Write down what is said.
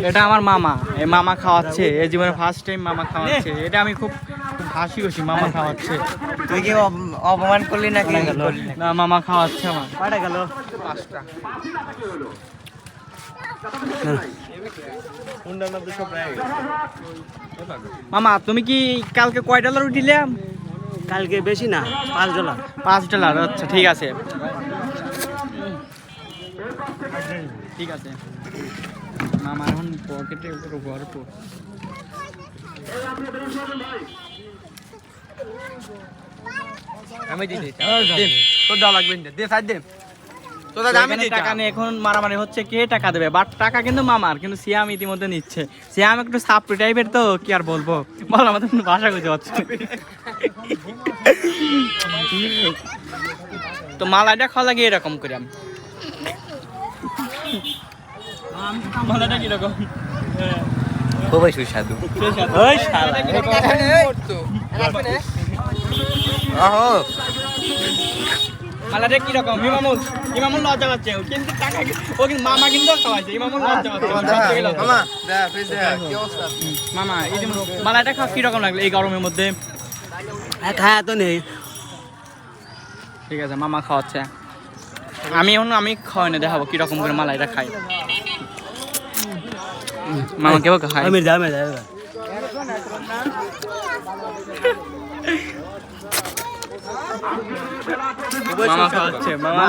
এটা আমার মামা, এই মামা খাওয়াচ্ছে, এই জীবনে ফার্স্ট টাইম মামা খাওয়াচ্ছে। এটা আমি খুব হাসি খুশি, মামা খাওয়াচ্ছে। তুই কি অপমান করলি নাকি? না, মামা খাওয়াচ্ছে আমার। কয়টা গেল? 5টা। মামা তুমি কি কালকে কয় ডলার উঠিলে? কালকে বেশি না, $5। $5। আচ্ছা ঠিক আছে, ঠিক আছে। মামা এখন পকেটে উপরে গল্প। আমি দিই তোর দেওয়া লাগবে না, দে সাইড দে। তো দাদা আমি দিই টাকা নিয়ে এখন মারামারি হচ্ছে, কে টাকা দেবে, বাট টাকা কিন্তু মামার, কিন্তু সিয়াম ইতিমধ্যে নিচ্ছে। সিয়াম একটু সাপড়ি টাইপের, তো কি আর বলবো, বল আমাদের কোনো ভাষা খুঁজে পাচ্ছি না। তো মালাইটা খাওয়া লাগে এরকম করে। মালাইটা কিরকম? খুবই সুস্বাদু। ওই শালা মালাইটা কিরকম? ইমামুল লজ্জা পাচ্ছে, ও কিন্তু টাকা, ও কিন্তু মামা কিন্তু খাওয়াইছে, ইমামুল লজ্জা পাচ্ছে। মামা এই যে মালাইটা খাওয়া কিরকম লাগলো এই গরমের মধ্যে? খায়া তো নেই। ঠিক আছে, মামা খাওয়াচ্ছে। আমি খাওয়াই না, দেখাবো কিরকম করে মালাইটা খাই। মামা কেউ খায়? মামা খাওয়াচ্ছে, মামা।